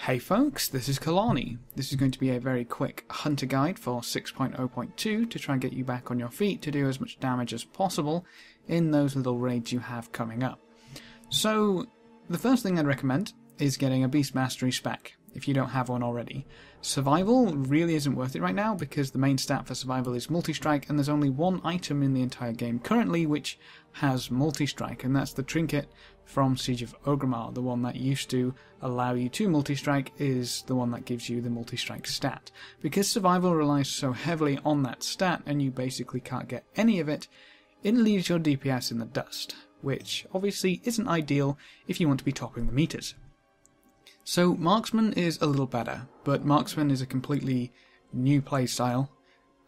Hey folks, this is Kalani. This is going to be a very quick hunter guide for 6.0.2 to try and get you back on your feet to do as much damage as possible in those little raids you have coming up. So, the first thing I'd recommend is getting a Beast Mastery spec, if you don't have one already. Survival really isn't worth it right now because the main stat for survival is multi-strike, and there's only one item in the entire game currently which has multi-strike, and that's the trinket from Siege of Orgrimmar. The one that used to allow you to multi-strike is the one that gives you the multi-strike stat. Because survival relies so heavily on that stat and you basically can't get any of it, it leaves your DPS in the dust, which obviously isn't ideal if you want to be topping the meters. So Marksman is a little better, but Marksman is a completely new playstyle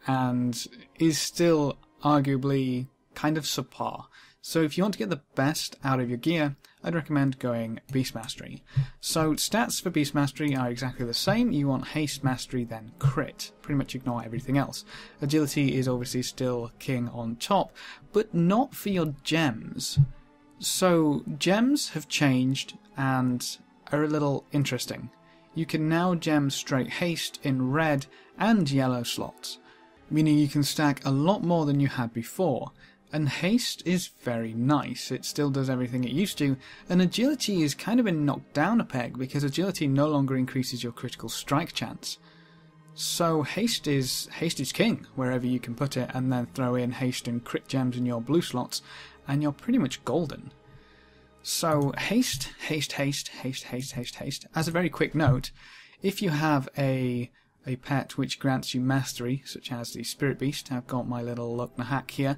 and is still arguably kind of subpar. So if you want to get the best out of your gear, I'd recommend going Beast Mastery. So stats for Beast Mastery are exactly the same. You want Haste Mastery, then Crit. Pretty much ignore everything else. Agility is obviously still king on top, but not for your gems. So gems have changed and are a little interesting. You can now gem straight haste in red and yellow slots, meaning you can stack a lot more than you had before. And haste is very nice, it still does everything it used to, and agility is kind of been knocked down a peg because agility no longer increases your critical strike chance. So haste is king wherever you can put it, and then throw in haste and crit gems in your blue slots and you're pretty much golden. So haste. As a very quick note, if you have a pet which grants you mastery, such as the Spirit Beast, I've got my little luck hack here,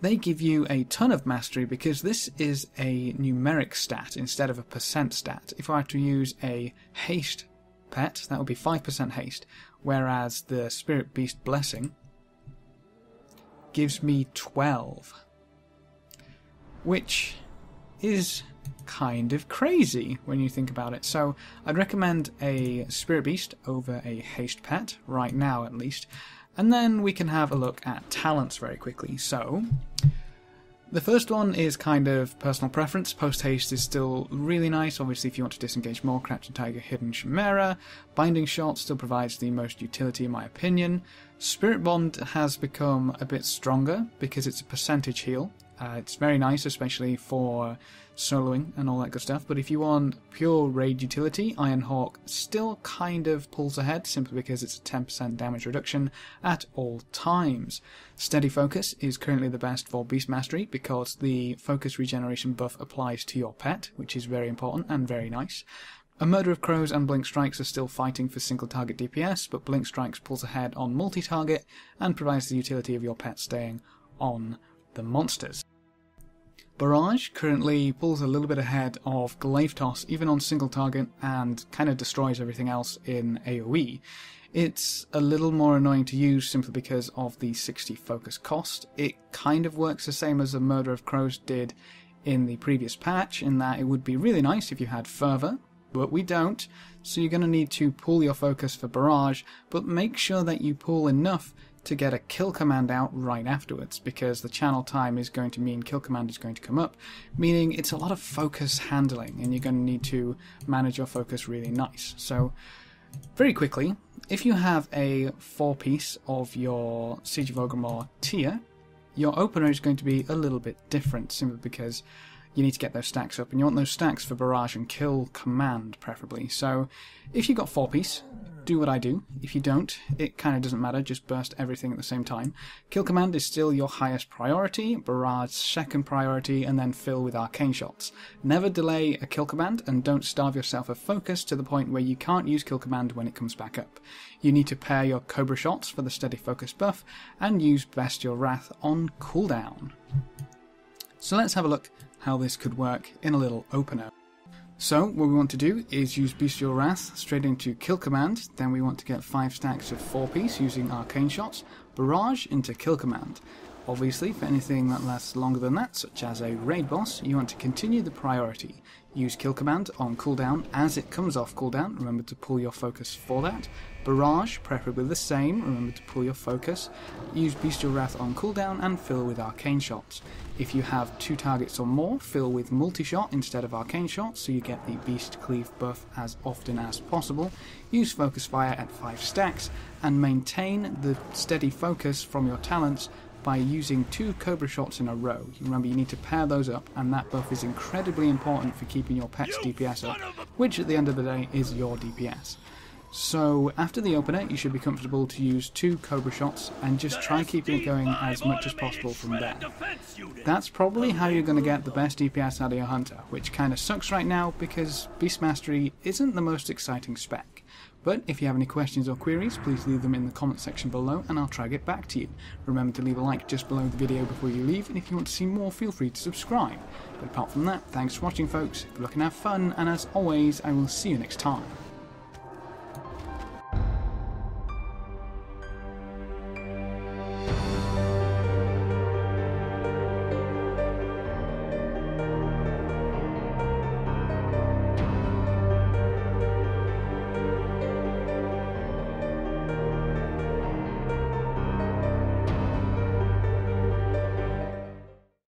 they give you a ton of mastery because this is a numeric stat instead of a percent stat. If I had to use a haste pet, that would be 5% haste, whereas the Spirit Beast Blessing gives me 12, which is kind of crazy when you think about it. So I'd recommend a Spirit Beast over a haste pet, right now at least, and then we can have a look at talents very quickly. So the first one is kind of personal preference. Post haste is still really nice, obviously if you want to disengage more. Crouching Tiger, Hidden Chimera. Binding Shot still provides the most utility in my opinion. Spirit Bond has become a bit stronger because it's a percentage heal. It's very nice, especially for soloing and all that good stuff, but if you want pure raid utility, Iron Hawk still kind of pulls ahead simply because it's a 10% damage reduction at all times. Steady Focus is currently the best for Beast Mastery because the focus regeneration buff applies to your pet, which is very important and very nice. A Murder of Crows and Blink Strikes are still fighting for single target DPS, but Blink Strikes pulls ahead on multi-target and provides the utility of your pet staying on the monsters. Barrage currently pulls a little bit ahead of Glaive Toss even on single target and kind of destroys everything else in AoE. It's a little more annoying to use simply because of the 60 focus cost. It kind of works the same as the Murder of Crows did in the previous patch, in that it would be really nice if you had Fervor, but we don't, so you're going to need to pull your focus for Barrage, but make sure that you pull enough to get a kill command out right afterwards, because the channel time is going to mean kill command is going to come up, meaning it's a lot of focus handling and you're going to need to manage your focus really nice. So very quickly, if you have a 4-piece of your Siege of Orgrimmar tier, your opener is going to be a little bit different simply because you need to get those stacks up, and you want those stacks for Barrage and Kill Command preferably. So if you've got 4-piece, do what I do. If you don't, it kind of doesn't matter, just burst everything at the same time. Kill Command is still your highest priority, Barrage second priority, and then fill with Arcane Shots. Never delay a Kill Command, and don't starve yourself of focus to the point where you can't use Kill Command when it comes back up. You need to pair your Cobra Shots for the steady focus buff, and use Bestial Wrath on cooldown. So let's have a look how this could work in a little opener. So what we want to do is use Bestial Wrath straight into Kill Command, then we want to get 5 stacks of 4-piece using Arcane Shots, Barrage into Kill Command. Obviously, for anything that lasts longer than that, such as a raid boss, you want to continue the priority. Use kill command on cooldown as it comes off cooldown, remember to pull your focus for that. Barrage, preferably the same, remember to pull your focus. Use Bestial Wrath on cooldown and fill with arcane shots. If you have 2 targets or more, fill with multi-shot instead of arcane shots so you get the beast cleave buff as often as possible. Use focus fire at 5 stacks and maintain the steady focus from your talents by using 2 Cobra shots in a row. Remember, you need to pair those up, and that buff is incredibly important for keeping your pet's DPS up, which at the end of the day is your DPS. So after the opener, you should be comfortable to use 2 Cobra shots and just try keeping it going as much as possible from there. That's probably how you're going to get the best DPS out of your hunter, which kind of sucks right now because Beast Mastery isn't the most exciting spec. But if you have any questions or queries, please leave them in the comment section below and I'll try to get back to you. Remember to leave a like just below the video before you leave, and if you want to see more, feel free to subscribe. But apart from that, thanks for watching folks, good luck and have fun, and as always, I will see you next time.